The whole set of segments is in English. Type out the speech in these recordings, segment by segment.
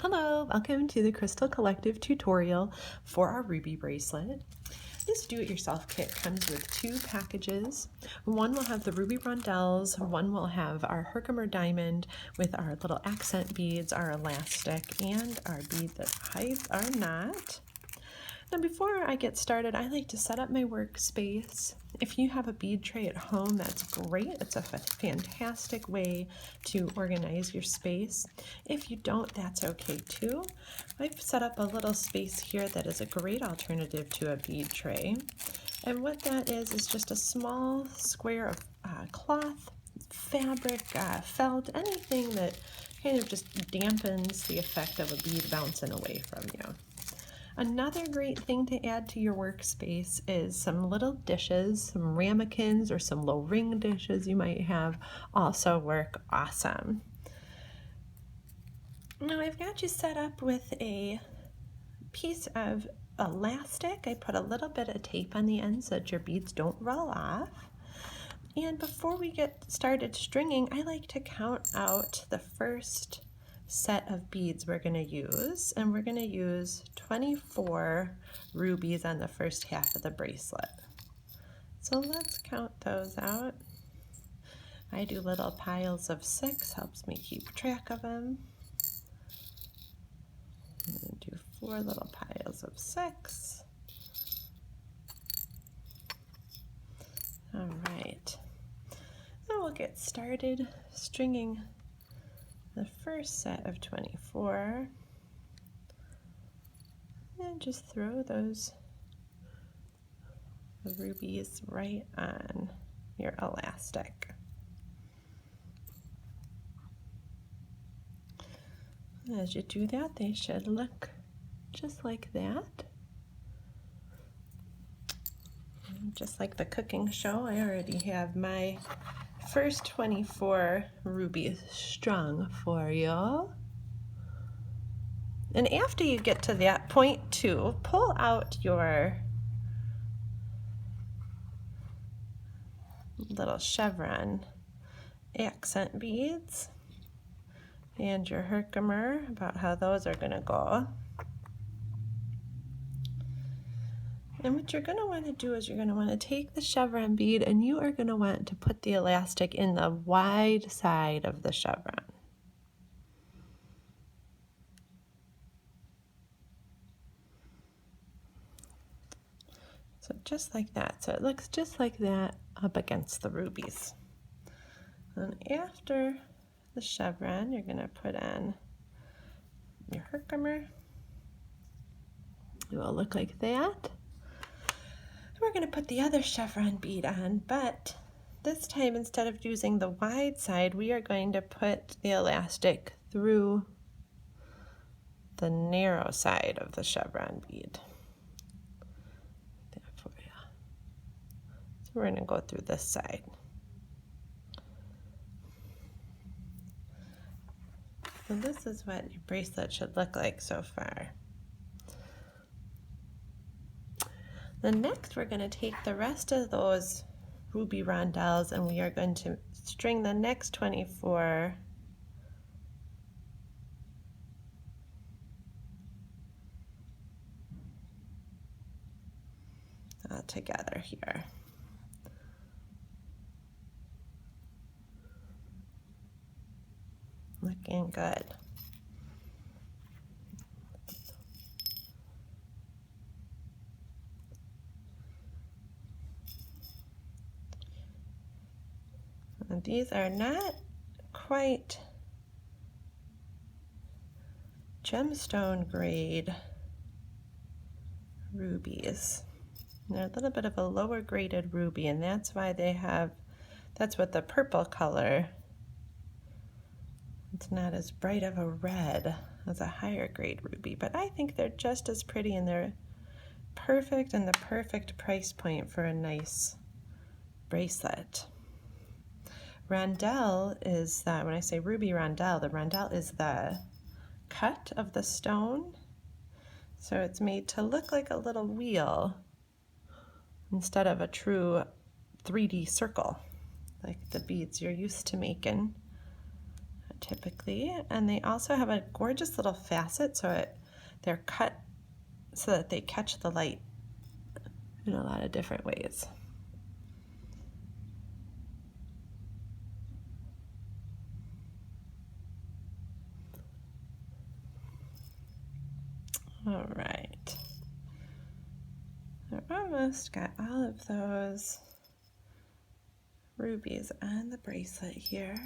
Hello, welcome to the Crystal Collective tutorial for our Ruby bracelet. This do-it-yourself kit comes with two packages. One will have the ruby rondelles, one will have our Herkimer diamond with our little accent beads, our elastic, and our bead that hides our knot. Now before I get started, I like to set up my workspace. If you have a bead tray at home, that's great. It's a fantastic way to organize your space. If you don't, that's okay too. I've set up a little space here that is a great alternative to a bead tray. And what that is just a small square of cloth, fabric, felt, anything that kind of just dampens the effect of a bead bouncing away from you. Another great thing to add to your workspace is some little dishes, some ramekins or some low ring dishes you might have also work awesome. Now I've got you set up with a piece of elastic. I put a little bit of tape on the end so that your beads don't roll off. And before we get started stringing, I like to count out the first set of beads we're going to use, and we're going to use 24 rubies on the first half of the bracelet. So let's count those out. I do little piles of 6, helps me keep track of them. I'm going to do 4 little piles of 6. All right, now we'll get started stringing the first set of 24, and just throw those rubies right on your elastic. As you do that, they should look just like that. And just like the cooking show, I already have my first 24 rubies strung for you. And after you get to that point too, pull out your little chevron accent beads and your Herkimer, about how those are going to go. And what you're going to want to do is you're going to want to take the chevron bead and you are going to want to put the elastic in the wide side of the chevron. So just like that. So it looks just like that up against the rubies. And after the chevron, you're going to put on your Herkimer. It will look like that. We're going to put the other chevron bead on, but this time instead of using the wide side, we are going to put the elastic through the narrow side of the chevron bead. There for you. So we're going to go through this side. So this is what your bracelet should look like so far. Then next we're going to take the rest of those ruby rondelles and we are going to string the next 24 together here. Looking good. And these are not quite gemstone grade rubies. They're a little bit of a lower graded ruby, and that's why they have, that's what the purple color, it's not as bright of a red as a higher grade ruby, but I think they're just as pretty and they're perfect and the perfect price point for a nice bracelet. Rondelle is, when I say ruby rondelle, the rondelle is the cut of the stone. So it's made to look like a little wheel instead of a true 3D circle, like the beads you're used to making typically, and they also have a gorgeous little facet, so they're cut so that they catch the light in a lot of different ways. All right, I almost got all of those rubies on the bracelet here.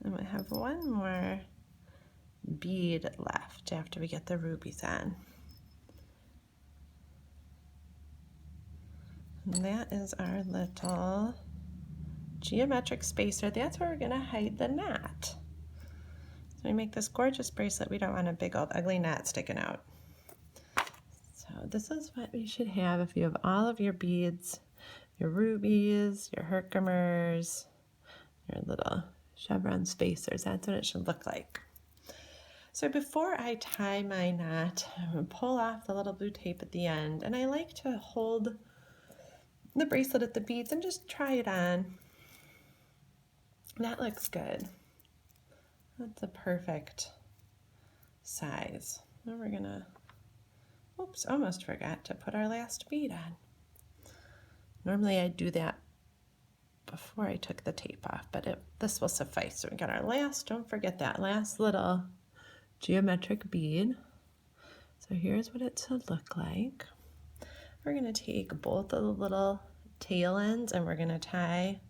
And we have one more bead left after we get the rubies on. And that is our little geometric spacer. That's where we're gonna hide the knot. So we make this gorgeous bracelet. We don't want a big old ugly knot sticking out. So this is what we should have if you have all of your beads, your rubies, your Herkimers, your little chevron spacers. That's what it should look like. So before I tie my knot, I'm going to pull off the little blue tape at the end, and I like to hold the bracelet at the beads and just try it on. That looks good. That's a perfect size. Now we're gonna, oops, almost forgot to put our last bead on. Normally I'd do that before I took the tape off, but this will suffice. So we got our last, don't forget that last little geometric bead. So here's what it should look like. We're gonna take both of the little tail ends and we're gonna tie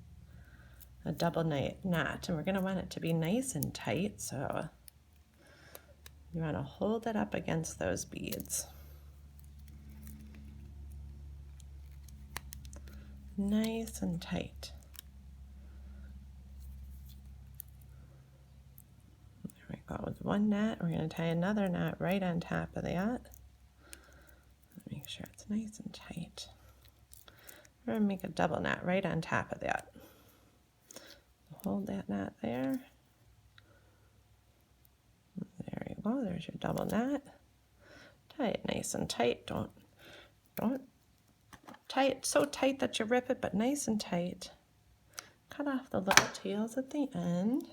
a double knot, and we're gonna want it to be nice and tight. So you wanna hold it up against those beads. Nice and tight. There we go, with one knot. We're going to tie another knot right on top of that. Make sure it's nice and tight. We're going to make a double knot right on top of that. Hold that knot there. There you go, there's your double knot. Tie it nice and tight. Don't tie it so tight that you rip it, but nice and tight. Cut off the little tails at the end.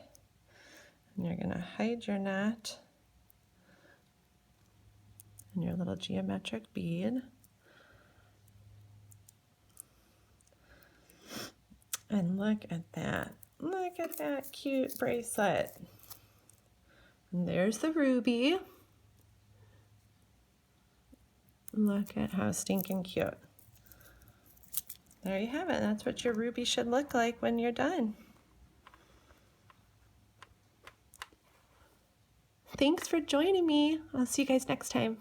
And you're gonna hide your knot and your little geometric bead. And look at that. Look at that cute bracelet. And there's the ruby. Look at how stinking cute. There you have it. That's what your ruby should look like when you're done. Thanks for joining me. I'll see you guys next time.